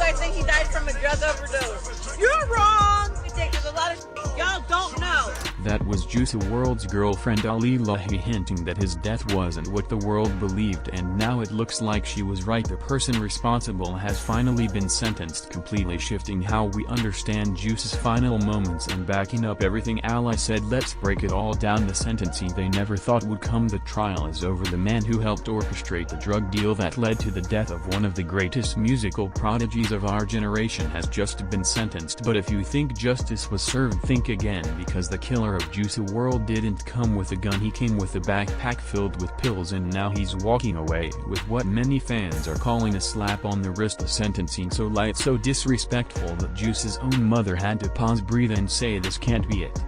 guys think he died from a drug overdose? You're wrong! There's a lot of y'all don't know. That was Juice WRLD's girlfriend Ali Lahi hinting that his death wasn't what the world believed, and now it looks like she was right. The person responsible has finally been sentenced, completely shifting how we understand Juice's final moments and backing up everything Ali said. Let's break it all down. The sentencing they never thought would come. The trial is over. The man who helped orchestrate the drug deal that led to the death of one of the greatest musical prodigies of our generation has just been sentenced. But if you think justice was served, think again, because the killer of Juice WRLD didn't come with a gun. He came with a backpack filled with pills, and now he's walking away with what many fans are calling a slap on the wrist. The sentencing so light, so disrespectful that Juice's own mother had to pause, breathe and say this can't be it.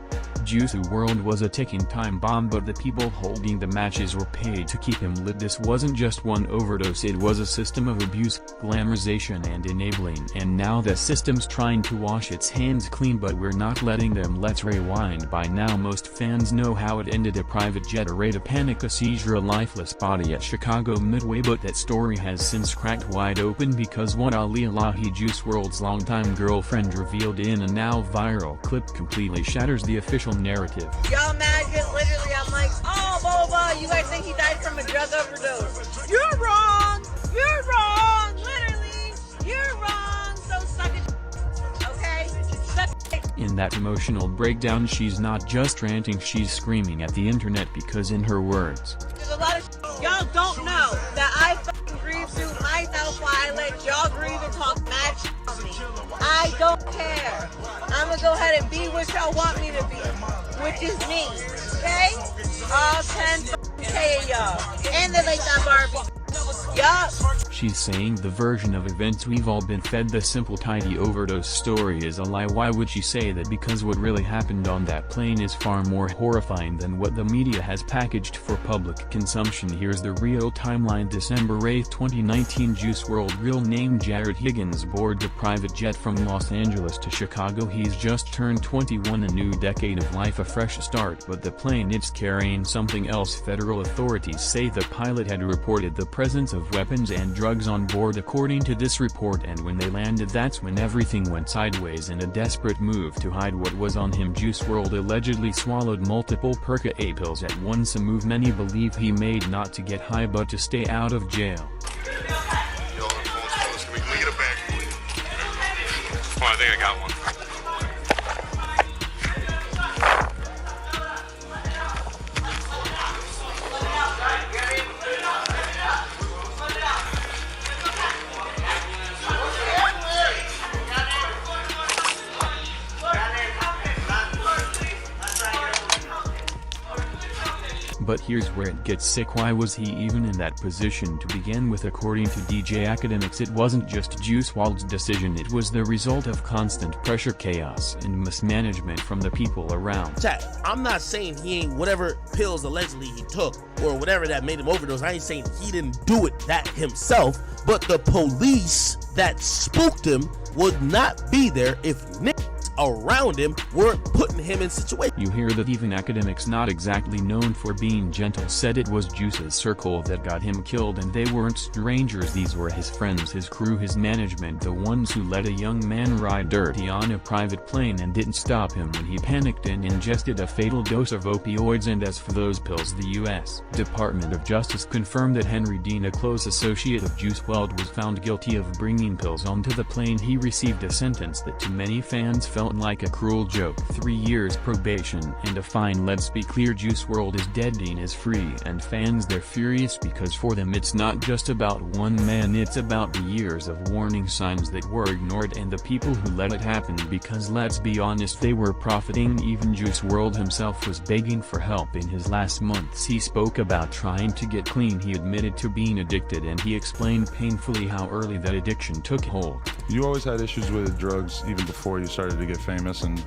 Juice WRLD was a ticking time bomb, but the people holding the matches were paid to keep him lit. This wasn't just one overdose, it was a system of abuse, glamorization and enabling, and now the system's trying to wash its hands clean, but we're not letting them. Let's rewind. By now most fans know how it ended: a private jet, a raid, a panic, a seizure, a lifeless body at Chicago Midway. But that story has since cracked wide open, because what Ali Lahi, Juice WRLD's longtime girlfriend, revealed in a now viral clip completely shatters the official narrative. Y'all mad because literally I'm like, oh, blah, blah, blah, you guys think he died from a drug overdose? You're wrong! You're wrong! Literally, you're wrong! So suck it, okay? Suck it. In that emotional breakdown, she's not just ranting, she's screaming at the internet, because in her words, there's a lot of y'all don't know that I fucking grieve through myself while I let y'all grieve and talk mad on me. I don't care. I'm gonna go ahead and be what y'all want me to be, which is me, okay? All 10K of y'all. And they like that Barbie. Yup. She's saying the version of events we've all been fed, the simple tidy overdose story, is a lie. Why would she say that? Because what really happened on that plane is far more horrifying than what the media has packaged for public consumption. Here's the real timeline. December 8, 2019, Juice WRLD, real name Jared Higgins, board the private jet from Los Angeles to Chicago. He's just turned 21, a new decade of life, a fresh start. But the plane it's carrying something else. Federal authorities say the pilot had reported the presence of weapons and drugs on board, according to this report, and when they landed, that's when everything went sideways. In a desperate move to hide what was on him, Juice WRLD allegedly swallowed multiple Percocet pills at once, a move many believe he made not to get high but to stay out of jail. Can we get a bag for you? Oh, I think I got one. But here's where it gets sick. Why was he even in that position to begin with? According to DJ Academics, it wasn't just Juice WRLD's decision, it was the result of constant pressure, chaos, and mismanagement from the people around. Chat, I'm not saying he ain't whatever pills allegedly he took or whatever that made him overdose. I ain't saying he didn't do it that himself, but the police that spooked him would not be there if niggas around him weren't putting him in situations. You hear that even Academics, not exactly known for being gentle, said it was Juice's circle that got him killed, and they weren't strangers. These were his friends, his crew, his management, the ones who let a young man ride dirty on a private plane and didn't stop him when he panicked and ingested a fatal dose of opioids. And as for those pills, the U.S. Department of Justice confirmed that Henry Dean, a close associate of Juice WRLD, was found guilty of bringing pills onto the plane. He received a sentence that to many fans felt like a cruel joke: 3 years probation and a fine. Let's be clear, Juice WRLD is dead, Dean is free, and fans, they're furious, because for them it's not just about one man, it's about the years of warning signs that were ignored and the people who let it happen. Because let's be honest, they were profiting. Even Juice WRLD himself was begging for help. In his last months he spoke about trying to get clean. He admitted to being addicted, and he explained painfully how early that addiction took hold. You always had issues with drugs even before you started to get famous and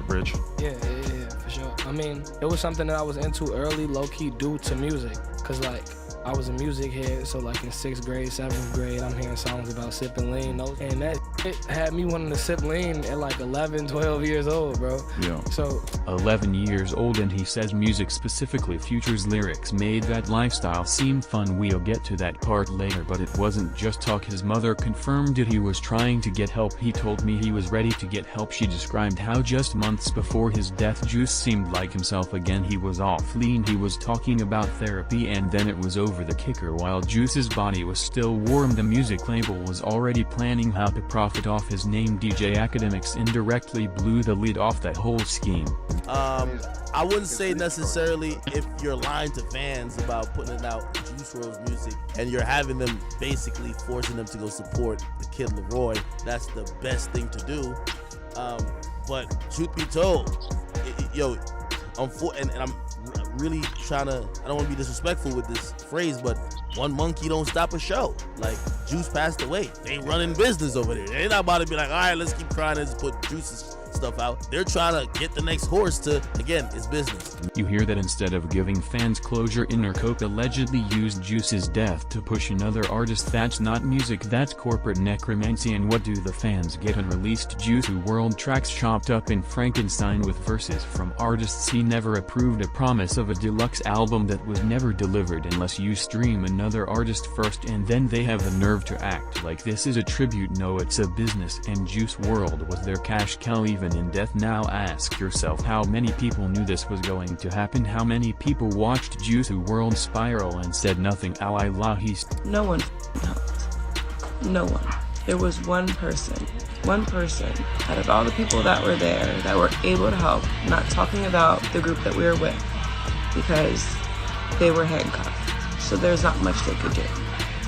rich? Yeah, for sure. I mean, it was something that I was into early, low-key, due to music. Cause like, I was a music head, so like in 6th grade, 7th grade, I'm hearing songs about sipping lean. And that shit had me wanting to sip lean at like 11, 12 years old, bro. Yeah. So 11 years old, and he says music, specifically Future's lyrics, made that lifestyle seem fun. We'll get to that part later, but it wasn't just talk. His mother confirmed it. He was trying to get help. He told me he was ready to get help. She described how just months before his death, Juice seemed like himself again. He was off lean. He was talking about therapy, and then it was over. The kicker: while Juice's body was still warm, the music label was already planning how to profit off his name. DJ Academics indirectly blew the lid off that whole scheme. I wouldn't say necessarily if you're lying to fans about putting out Juice WRLD's music and you're having them basically forcing them to go support the kid Leroy, that's the best thing to do. But truth be told, and I'm really trying to, I don't want to be disrespectful with this phrase, but one monkey don't stop a show. Like, Juice passed away. They running business over there. They're not about to be like, all right, let's keep trying to put Juice's stuff out. They're trying to get the next horse to, again, it's business. You hear that instead of giving fans closure, Intercope allegedly used Juice's death to push another artist. That's not music, that's corporate necromancy. And what do the fans get? Unreleased Juice WRLD tracks chopped up in Frankenstein with verses from artists he never approved, a promise of a deluxe album that was never delivered unless you stream another artist first, and then they have the nerve to act like this is a tribute. No, it's a business, and Juice WRLD was their cash cow even in death. Now ask yourself how many people knew this was going to happen. How many people watched Juice WRLD spiral and said nothing? No one helped. No one. There was one person out of all the people that were there that were able to help, not talking about the group that we were with, because they were handcuffed, so there's not much they could do.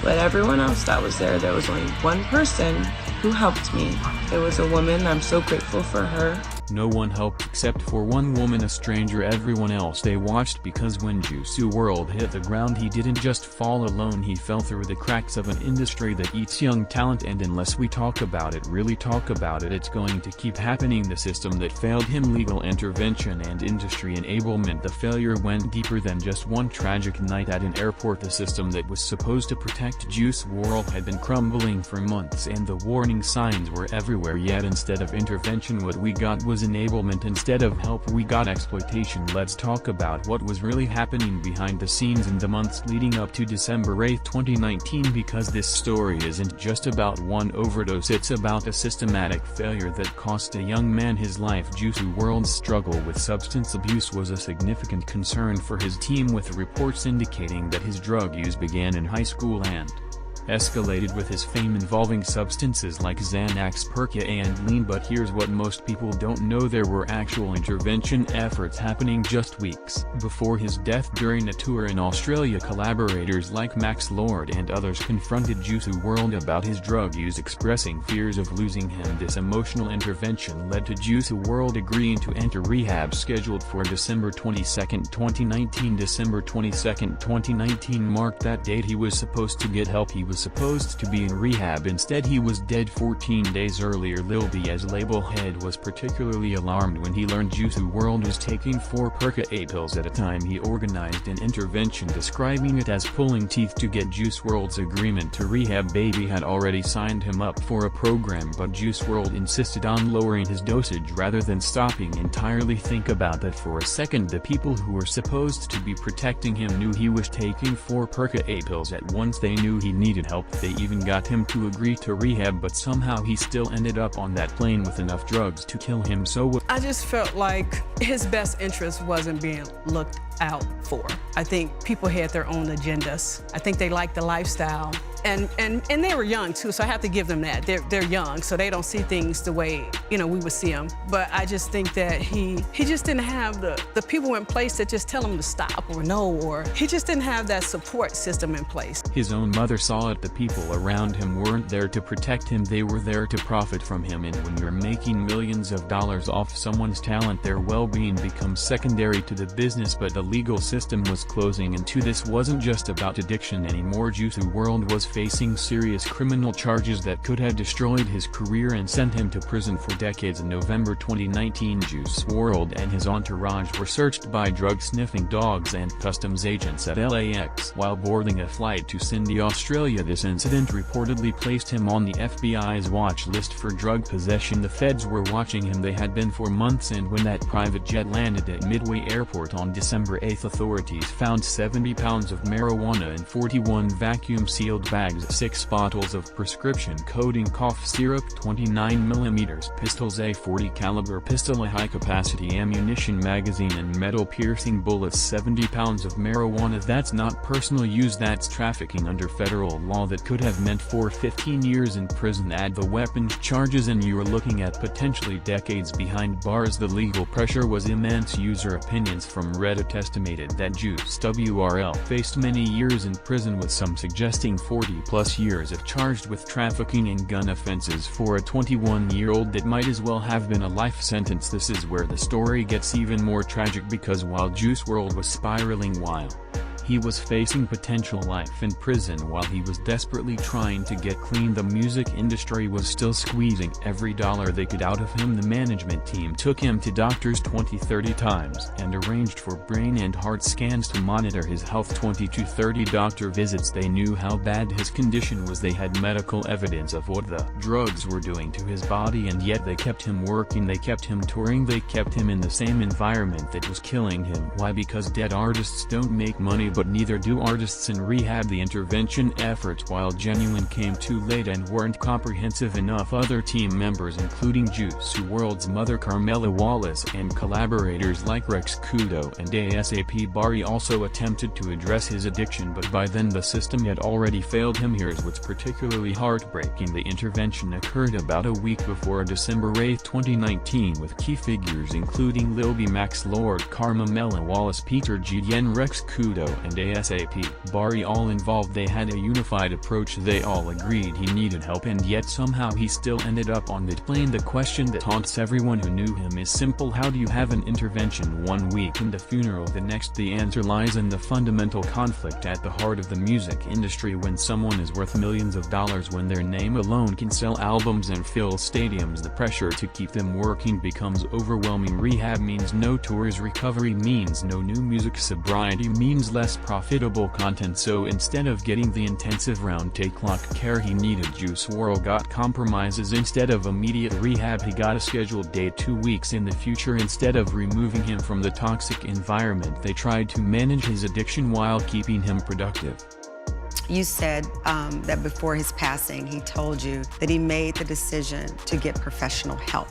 But everyone else that was there, there was only one person who helped me. It was a woman. I'm so grateful for her. No one helped except for one woman, a stranger. Everyone else they watched, because when Juice WRLD hit the ground, he didn't just fall alone, he fell through the cracks of an industry that eats young talent, and unless we talk about it, really talk about it, it's going to keep happening. The system that failed him, legal intervention and industry enablement. The failure went deeper than just one tragic night at an airport. The system that was supposed to protect Juice WRLD had been crumbling for months, and the warning signs were everywhere. Yet instead of intervention, what we got was enablement. Instead of help, we got exploitation. Let's talk about what was really happening behind the scenes in the months leading up to December 8, 2019, because this story isn't just about one overdose, it's about a systematic failure that cost a young man his life. Juice WRLD's struggle with substance abuse was a significant concern for his team, with reports indicating that his drug use began in high school and escalated with his fame involving substances like Xanax, Perca and lean. But here's what most people don't know: there were actual intervention efforts happening just weeks before his death. During a tour in Australia, collaborators like Max Lord and others confronted Juice WRLD about his drug use, expressing fears of losing him. This emotional intervention led to Juice WRLD agreeing to enter rehab, scheduled for December 22, 2019. December 22, 2019 marked that date. He was supposed to get help. He was supposed to be in rehab. Instead, he was dead 14 days earlier. Lil B, as label head, was particularly alarmed when he learned Juice WRLD was taking 4 Perca-8 pills at a time. He organized an intervention, describing it as pulling teeth, to get Juice WRLD's agreement to rehab. Baby had already signed him up for a program, but Juice WRLD insisted on lowering his dosage rather than stopping entirely. Think about that for a second. The people who were supposed to be protecting him knew he was taking 4 Perca-8 pills at once. They knew he needed help. They even got him to agree to rehab, but somehow he still ended up on that plane with enough drugs to kill him. So I just felt like his best interest wasn't being looked out for. I think people had their own agendas. I think they liked the lifestyle. And they were young too, so I have to give them that. They're young, so they don't see things the way, we would see them. But I just think that he just didn't have the people in place that just tell him to stop or no, or he just didn't have that support system in place. His own mother saw it. The people around him weren't there to protect him, they were there to profit from him. And when you're making millions of dollars off someone's talent, their well-being becomes secondary to the business. But the legal system was closing into this. Wasn't just about addiction anymore. Juice WRLD was facing serious criminal charges that could have destroyed his career and sent him to prison for decades. In November 2019, Juice WRLD and his entourage were searched by drug-sniffing dogs and customs agents at LAX while boarding a flight to Sydney, Australia. This incident reportedly placed him on the FBI's watch list for drug possession. The feds were watching him. They had been for months, and when that private jet landed at Midway Airport on December 8, authorities found 70 pounds of marijuana in 41 vacuum-sealed bags, 6 bottles of prescription codeine cough syrup, 29mm pistols, a .40 caliber pistol, a high-capacity ammunition magazine, and metal-piercing bullets. 70 pounds of marijuana. That's not personal use, that's trafficking under federal law. That could have meant 15 years in prison. Add the weapons charges and you're looking at potentially decades behind bars. The legal pressure was immense. User opinions from Reddit estimated that Juice WRLD faced many years in prison, with some suggesting 40+ years if charged with trafficking and gun offenses. For a 21-year-old, that might as well have been a life sentence. This is where the story gets even more tragic, because while Juice WRLD was spiraling, while he was facing potential life in prison, while he was desperately trying to get clean, the music industry was still squeezing every dollar they could out of him. The management team took him to doctors 20-30 times and arranged for brain and heart scans to monitor his health. 20 to 30 doctor visits. They knew how bad his condition was. They had medical evidence of what the drugs were doing to his body, and yet they kept him working, they kept him touring, they kept him in the same environment that was killing him. Why? Because dead artists don't make money, but neither do artists in rehab. The intervention efforts, while genuine, came too late and weren't comprehensive enough. Other team members, including Juice WRLD's mother Carmela Wallace and collaborators like Rex Kudo and ASAP Bari, also attempted to address his addiction, but by then the system had already failed him. Here's what's particularly heartbreaking. The intervention occurred about a week before December 8, 2019, with key figures including Lil B, Max Lord, Carmela Wallace, Peter G. Rex Kudo, and ASAP Bari all involved. They had a unified approach. They all agreed he needed help, and yet somehow he still ended up on that plane. The question that haunts everyone who knew him is simple: how do you have an intervention one week and a funeral the next? The answer lies in the fundamental conflict at the heart of the music industry. When someone is worth millions of dollars, when their name alone can sell albums and fill stadiums, the pressure to keep them working becomes overwhelming. Rehab means no tours, recovery means no new music, sobriety means less profitable content. So instead of getting the intensive round-the-clock care he needed, Juice WRLD got compromises. Instead of immediate rehab, he got a scheduled date 2 weeks in the future. Instead of removing him from the toxic environment, they tried to manage his addiction while keeping him productive. You said that before his passing, he told you that he made the decision to get professional help.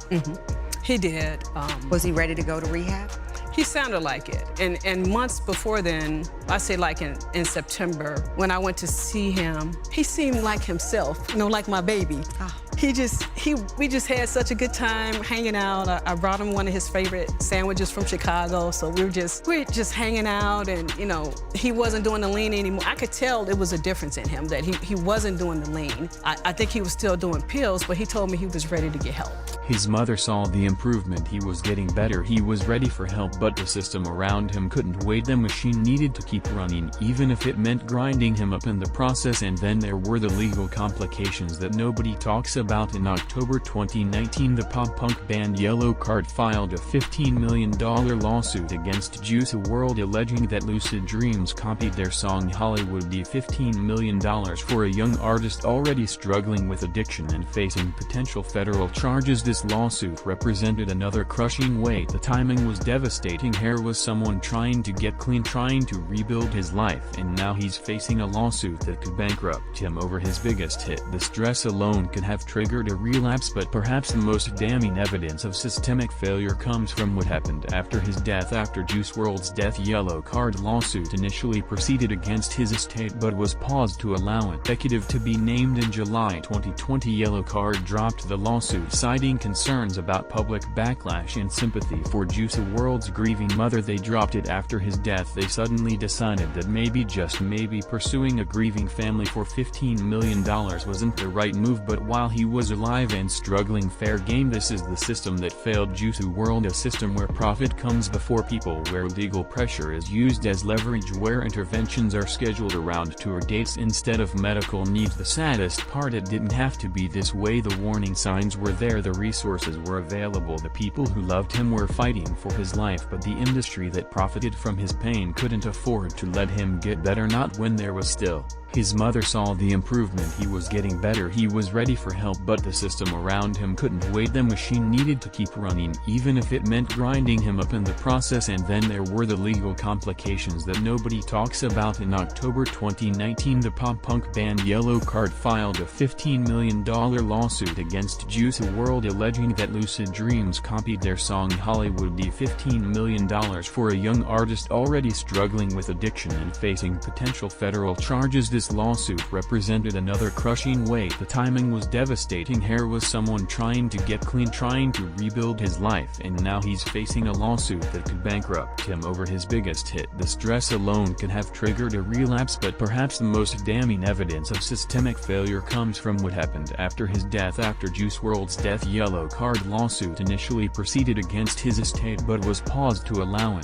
He did. Was he ready to go to rehab? He sounded like it. And months before then, I say like in September, when I went to see him, he seemed like himself, you know, like my baby. Oh. We just had such a good time hanging out. I brought him one of his favorite sandwiches from Chicago, so we were just hanging out, and you know, he wasn't doing the lean anymore. I could tell it was a difference in him, that he wasn't doing the lean. I think he was still doing pills, but he told me he was ready to get help. His mother saw the improvement. He was getting better. He was ready for help, but the system around him couldn't wait. The machine needed to keep running, even if it meant grinding him up in the process. And then there were the legal complications that nobody talks about. In October 2019, the pop-punk band Yellow Card filed a $15 million lawsuit against Juice WRLD, alleging that Lucid Dreams copied their song Hollywood D. $15 million for a young artist already struggling with addiction and facing potential federal charges. This lawsuit represented another crushing weight. The timing was devastating. Here was someone trying to get clean, trying to rebuild his life, and now he's facing a lawsuit that could bankrupt him over his biggest hit. The stress alone could have triggered a relapse, but perhaps the most damning evidence of systemic failure comes from what happened after his death. After Juice WRLD's death, Yellow Card lawsuit initially proceeded against his estate but was paused to allow an executive to be named. In July 2020, Yellow Card dropped the lawsuit, citing concerns about public backlash and sympathy for Juice WRLD's grieving mother. They dropped it after his death. They suddenly decided that maybe, just maybe, pursuing a grieving family for $15 million wasn't the right move, but while he was alive and struggling, fair game. This is the system that failed Juice WRLD, a system where profit comes before people, where legal pressure is used as leverage, where interventions are scheduled around tour dates instead of medical needs. The saddest part, it didn't have to be this way. The warning signs were there, the resources were available, the people who loved him were fighting for his life, but the industry that profited from his pain couldn't afford to let him get better, not when there was still. His mother saw the improvement, he was getting better, he was ready for help, but the system around him couldn't wait. The machine needed to keep running, even if it meant grinding him up in the process. And then there were the legal complications that nobody talks about. In October 2019, the pop-punk band WRLD filed a $15 million lawsuit against Juice WRLD, alleging that Lucid Dreams copied their song Hollywood D. $15 million for a young artist already struggling with addiction and facing potential federal charges. This lawsuit represented another crushing weight. The timing was devastating. Here was someone trying to get clean, trying to rebuild his life, and now he's facing a lawsuit that could bankrupt him over his biggest hit. The stress alone could have triggered a relapse, but perhaps the most damning evidence of systemic failure comes from what happened after his death. After Juice WRLD's death, WRLD lawsuit initially proceeded against his estate but was paused to allow an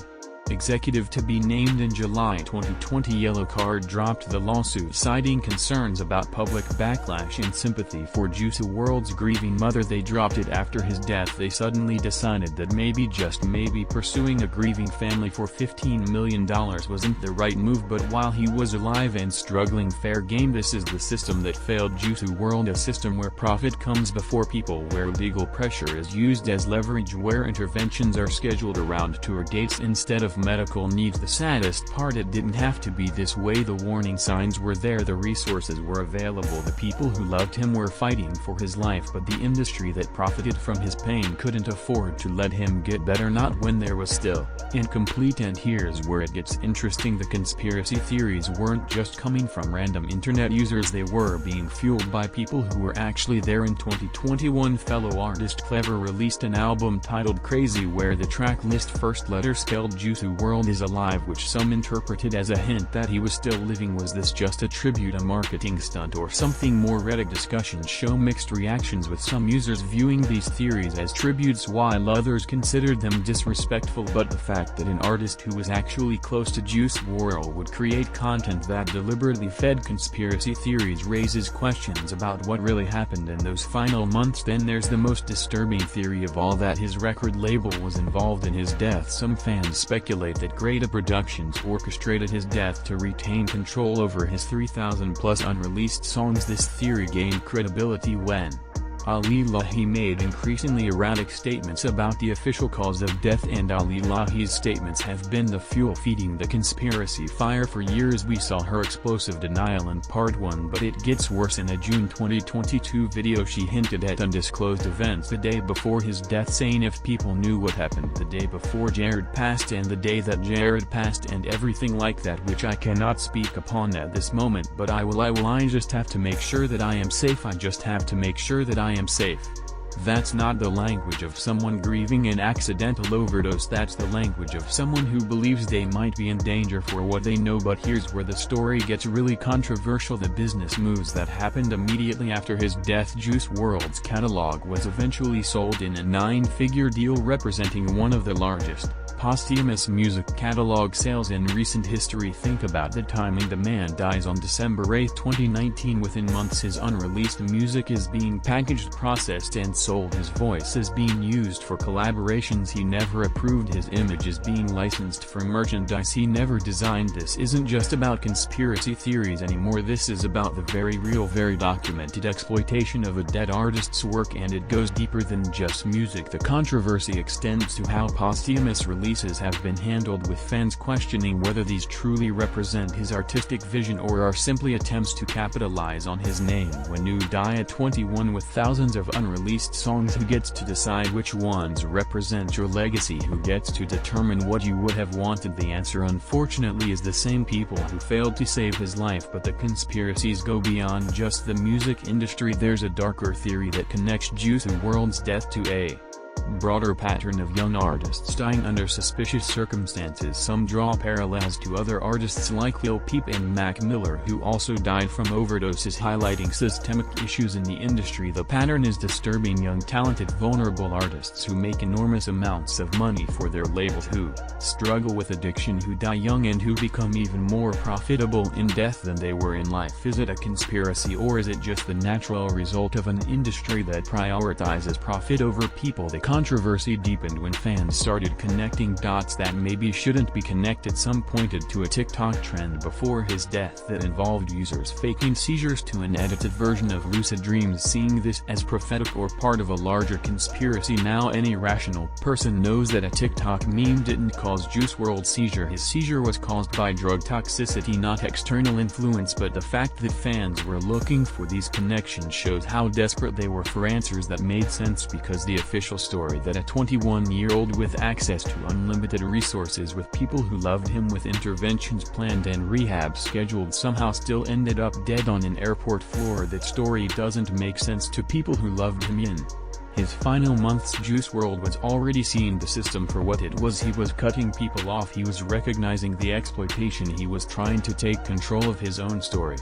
executive to be named. In July 2020, WRLD dropped the lawsuit, citing concerns about public backlash and sympathy for Juice WRLD's grieving mother. They dropped it after his death. They suddenly decided that maybe, just maybe, pursuing a grieving family for $15 million wasn't the right move, but while he was alive and struggling, fair game. This is the system that failed Juice WRLD, a system where profit comes before people, where legal pressure is used as leverage, where interventions are scheduled around tour dates instead of medical needs. The saddest part, it didn't have to be this way. The warning signs were there, the resources were available, the people who loved him were fighting for his life, but the industry that profited from his pain couldn't afford to let him get better, not when there was still incomplete. And here's where it gets interesting. The conspiracy theories weren't just coming from random internet users, they were being fueled by people who were actually there. In 2021, fellow artist Clever released an album titled Crazy, where the track list first letter spelled Juice WRLD is alive, which some interpreted as a hint that he was still living. Was this just a tribute, a marketing stunt, or something more? Reddit discussions show mixed reactions, with some users viewing these theories as tributes while others considered them disrespectful. But the fact that an artist who was actually close to Juice WRLD would create content that deliberately fed conspiracy theories raises questions about what really happened in those final months. Then there's the most disturbing theory of all, that his record label was involved in his death. Some fans speculate that Greta Productions orchestrated his death to retain control over his 3,000+ unreleased songs. This theory gained credibility when Ali Lahi made increasingly erratic statements about the official cause of death, and Ali Lahi's statements have been the fuel feeding the conspiracy fire for years. We saw her explosive denial in part 1, but it gets worse. In a June 2022 video, she hinted at undisclosed events the day before his death, saying if people knew what happened the day before Jared passed and the day that Jared passed and everything like that, which I cannot speak upon at this moment, but I will. I just have to make sure that I am safe. I just have to make sure that I am safe. That's not the language of someone grieving an accidental overdose, that's the language of someone who believes they might be in danger for what they know. But here's where the story gets really controversial. The business moves that happened immediately after his death. Juice WRLD's catalog was eventually sold in a 9-figure deal, representing one of the largest posthumous music catalog sales in recent history. Think about the timing. The man dies on December 8, 2019. Within months, his unreleased music is being packaged, processed, and sold. His voice is being used for collaborations he never approved. His image is being licensed for merchandise he never designed. This isn't just about conspiracy theories anymore. This is about the very real, very documented exploitation of a dead artist's work, and it goes deeper than just music. The controversy extends to how posthumous releases releases have been handled, with fans questioning whether these truly represent his artistic vision or are simply attempts to capitalize on his name. When you die at 21 with thousands of unreleased songs, who gets to decide which ones represent your legacy? Who gets to determine what you would have wanted? The answer, unfortunately, is the same people who failed to save his life. But the conspiracies go beyond just the music industry. There's a darker theory that connects Juice WRLD's death to a broader pattern of young artists dying under suspicious circumstances. Some draw parallels to other artists like Lil Peep and Mac Miller, who also died from overdoses, highlighting systemic issues in the industry. The pattern is disturbing: young, talented, vulnerable artists who make enormous amounts of money for their labels, who struggle with addiction, who die young, and who become even more profitable in death than they were in life. Is it a conspiracy, or is it just the natural result of an industry that prioritizes profit over people? The controversy deepened when fans started connecting dots that maybe shouldn't be connected. Some pointed to a TikTok trend before his death that involved users faking seizures to an edited version of lucid dreams, seeing this as prophetic or part of a larger conspiracy. Now any rational person knows that a TikTok meme didn't cause Juice WRLD's seizure. His seizure was caused by drug toxicity, not external influence. But the fact that fans were looking for these connections shows how desperate they were for answers that made sense, because the official story that a 21-year-old with access to unlimited resources, with people who loved him, with interventions planned and rehab scheduled, somehow still ended up dead on an airport floor. That story doesn't make sense to people who loved him. In his final months, Juice WRLD was already seeing the system for what it was. He was cutting people off. He was recognizing the exploitation. He was trying to take control of his own story.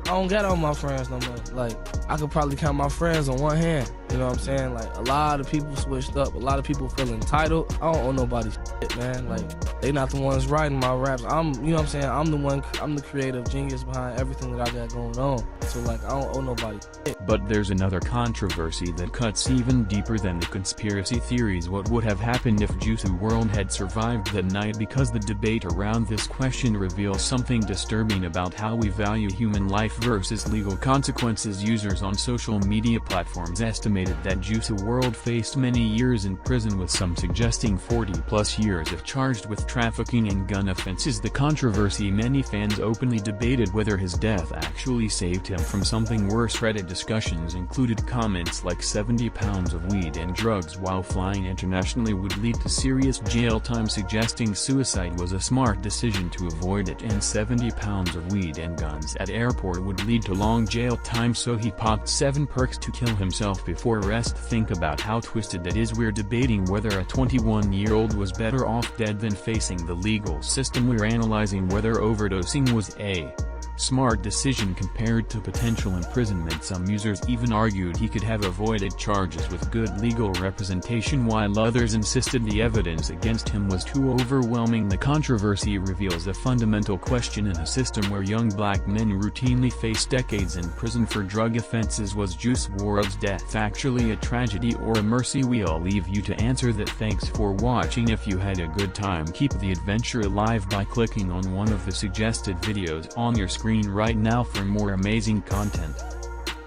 I don't got all my friends no more. Like, I could probably count my friends on one hand. You know what I'm saying? Like, a lot of people switched up. A lot of people feel entitled. I don't owe nobody shit, man. Like, they not the ones writing my raps. You know what I'm saying? I'm the creative genius behind everything that I got going on. So, like, I don't owe nobody shit. But there's another controversy that cuts even deeper than the conspiracy theories. What would have happened if Juice WRLD had survived that night? Because the debate around this question reveals something disturbing about how we value human life versus legal consequences. Users on social media platforms estimated that Juice WRLD faced many years in prison, with some suggesting 40+ years if charged with trafficking and gun offenses. The controversy: many fans openly debated whether his death actually saved him from something worse. Reddit discussions included comments like 70 pounds of weed and drugs while flying internationally would lead to serious jail time, suggesting suicide was a smart decision to avoid it, and 70 pounds of weed and guns at airport would lead to long jail time, so he popped 7 perks to kill himself before arrest. Think about how twisted that is. We're debating whether a 21-year-old was better off dead than facing the legal system. We're analyzing whether overdosing was a smart decision compared to potential imprisonment. Some users even argued he could have avoided charges with good legal representation, while others insisted the evidence against him was too overwhelming. The controversy reveals a fundamental question in a system where young black men routinely face decades in prison for drug offenses. Was Juice WRLD's death actually a tragedy or a mercy? We'll leave you to answer that. Thanks for watching. If you had a good time, keep the adventure alive by clicking on one of the suggested videos on your screen right now for more amazing content.